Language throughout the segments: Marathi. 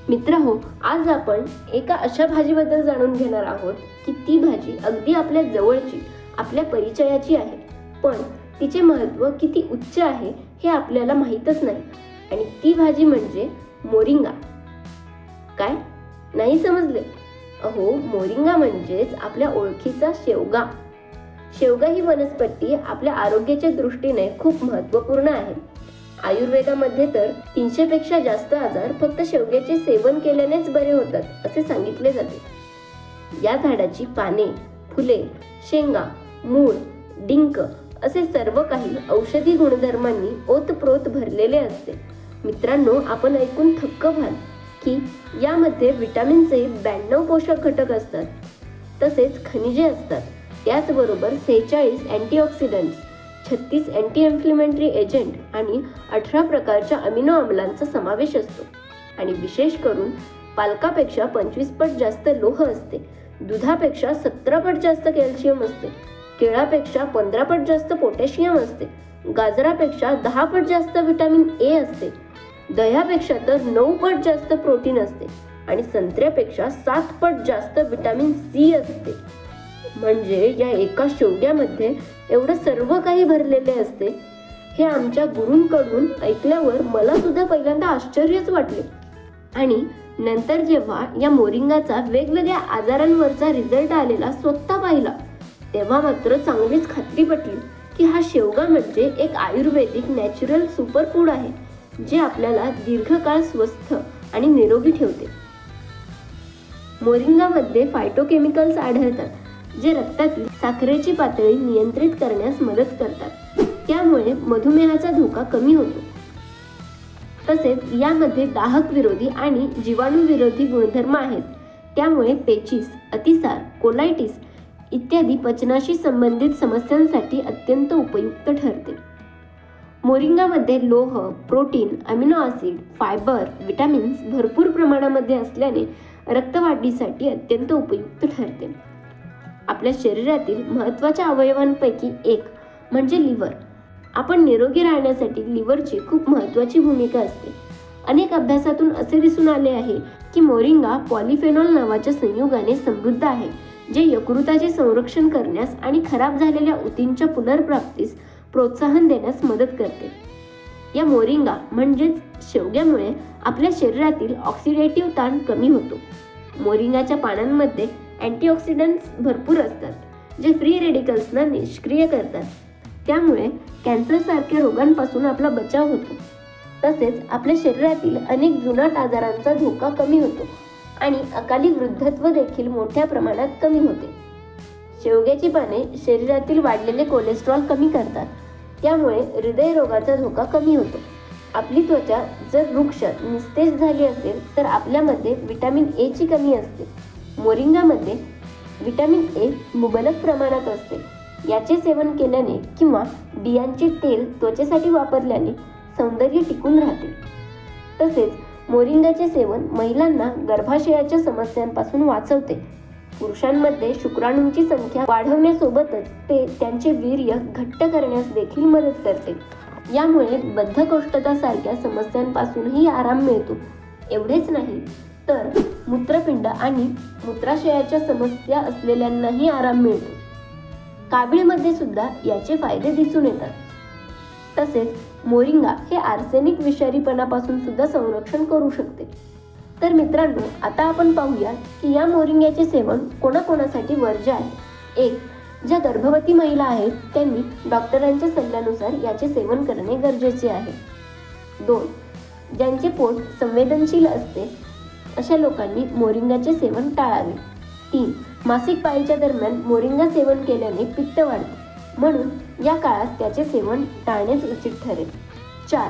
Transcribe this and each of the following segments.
मित्रहो, आज आपण एका अशा भाजीबद्दल जाणून घेणार आहोत की ती भाजी अगदी आपल्या जवळची, आपल्या परिचयाची आहे, पण तिचे महत्त्व किती उच्च आहे हे आपल्याला माहीतच नाही. आणि ती भाजी म्हणजे मोरिंगा. काय नाही समजले? अहो, मोरिंगा म्हणजेच आपल्या ओळखीचा शेवगा. शेवगा ही वनस्पती आपल्या आरोग्याच्या दृष्टीने खूप महत्त्वपूर्ण आहे. आयुर्वेदामध्ये तर 300 पेक्षा जास्त आजार फक्त शेवग्याचे सेवन केल्यानेच बरे होतात असे सांगितले जाते. या झाडाची पाने, फुले, शेंगा, मूळ, डिंक असे सर्व काही औषधी गुणधर्मांनी ओतप्रोत भरलेले असते. मित्रांनो, आपण ऐकून थक्क व्हाल की यामध्ये व्हिटॅमिनचे 92 पोषक घटक असतात, तसेच खनिजे असतात. त्याचबरोबर 46 अँटीऑक्सिडंट्स, 36 अँटी इन्फ्लेमेटरी एजंट आणि 18 प्रकारच्या अमिनो आम्लांचा समावेश असतो. आणि विशेष करून पालकापेक्षा 25 पट जास्त लोह असते, दुधापेक्षा 17 पट जास्त कॅल्शियम असते, केळापेक्षा 15 पट जास्त पोटॅशियम असते, गाजरापेक्षा 10 पट जास्त व्हिटॅमिन ए असते, दह्यापेक्षा तर 9 पट जास्त प्रोटीन असते आणि संत्र्यापेक्षा 7 पट जास्त व्हिटॅमिन सी असते. म्हणजे या एका शेवग्यामध्ये एवढं सर्व काही भरलेले असते. हे आमच्या गुरूंकडून ऐकल्यावर मला सुद्धा पहिल्यांदा आश्चर्यच वाटले. आणि नंतर जेव्हा या मोरिंगाचा वेगवेगळ्या आजारांवरचा रिझल्ट आलेला स्वतः पाहिला, तेव्हा मात्र चांगलीच खात्री पटली की हा शेवगा म्हणजे एक आयुर्वेदिक नॅचरल सुपरफूड आहे, जे आपल्याला दीर्घकाळ स्वस्थ आणि निरोगी ठेवते. मोरिंगामध्ये फायटोकेमिकल्स आढळतात, जे रक्तातील साखरेची पातळी नियंत्रित करण्यास मदत करतात. त्यामुळे मधुमेहाचा धोका कमी होतो. तसेच यामध्ये दाहक विरोधी आणि जीवाणू विरोधी गुणधर्म आहेत. त्यामुळे पेचिस, अतिसार, कोलायटिस इत्यादी पचनाशी संबंधित समस्यांसाठी अत्यंत उपयुक्त ठरते. मोरिंगामध्ये लोह, protein, amino acid, fibre, vitamins भरपूर प्रमाणामध्ये असल्याने रक्तवाढीसाठी अत्यंत उपयुक्त ठरते. आपल्या शरीरातील महत्त्वाच्या अवयवांपैकी एक म्हणजे लिव्हर. आपण निरोगी राहण्यासाठी लिव्हरची खूप महत्त्वाची भूमिका असते. अनेक अभ्यासातून असे दिसून आले आहे की मोरिंगा पॉलिफेनॉल नावाच्या संयुगाने समृद्ध आहे, जे यकृताचे संरक्षण करण्यास आणि खराब झालेल्या ऊतींच्या पुनर्प्राप्तीस प्रोत्साहन देण्यास मदत करते. या मोरिंगा म्हणजेच शेवग्यामुळे आपल्या शरीरातील ऑक्सिडेटिव्ह ताण कमी होतो. मोरिंगाच्या पानांमध्ये अँटीऑक्सिडंट्स भरपूर असतात, जे फ्री रेडिकल्सना निष्क्रिय करतात. त्यामुळे कॅन्सरसारख्या रोगांपासून आपला बचाव होतो. तसेच आपल्या शरीरातील अनेक जुनाट आजारांचा धोका कमी होतो आणि अकाली वृद्धत्व देखील मोठ्या प्रमाणात कमी होते. शेवग्याची पाने शरीरातील वाढलेले कोलेस्ट्रॉल कमी करतात. त्यामुळे हृदयरोगाचा धोका कमी होतो. आपली त्वचा जर रुक्ष निस्तेज झाली असेल तर आपल्यामध्ये व्हिटॅमिन ए ची कमी असते. मोरिंगामध्ये व्हिटॅमिन ए मुबलक प्रमाणात असते. याचे सेवन केल्याने किंवा बियांचे तेल त्वचेसाठी वापरल्याने सौंदर्य टिकून राहते. तसेच मोरिंगाचे सेवन महिलांना गर्भाशयाच्या समस्यांपासून वाचवते. पुरुषांमध्ये शुक्राणूंची संख्या वाढवण्यासोबतच ते त्यांचे वीर्य घट्ट करण्यास देखील मदत करते. यामुळे बद्धकोष्ठतासारख्या समस्यांपासूनही आराम मिळतो. एवढेच नाही तर मूत्रपिंड आणि मूत्राशयाच्या समस्या असलेल्यांनाही आराम मिळतो. कावीळमध्ये सुद्धा याचे फायदे दिसून येतात. तसेच मोरिंगा हे आर्सेनिक विषारीपणापासून सुद्धा संरक्षण करू शकते. तर मित्रांनो, आता आपण पाहूया की या मोरिंग्याचे सेवन कोणाकोणासाठी वर्ज्य आहे. 1. ज्या गर्भवती महिला आहेत त्यांनी डॉक्टरांच्या सल्ल्यानुसार याचे सेवन करणे गरजेचे आहे. 2. ज्यांचे पोट संवेदनशील असते अशा लोकांनी मोरिंगाचे सेवन टाळावे. 3. मासिक पाळीच्या दरम्यान मोरिंगा सेवन केल्याने पित्त वाढते, म्हणून या काळात त्याचे सेवन टाळणेच उचित ठरेल. 4.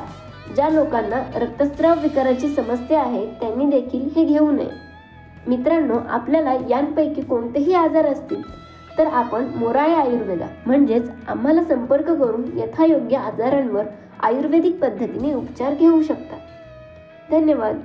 ज्या लोकांना रक्तस्राव विकाराची समस्या आहे त्यांनी देखील हे घेऊ नये. मित्रांनो, आपल्याला यांपैकी कोणतेही आजार असतील तर आपण मोराळे आयुर्वेदा म्हणजेच आम्हाला संपर्क करून यथायोग्य आजारांवर आयुर्वेदिक पद्धतीने उपचार घेऊ शकता. धन्यवाद.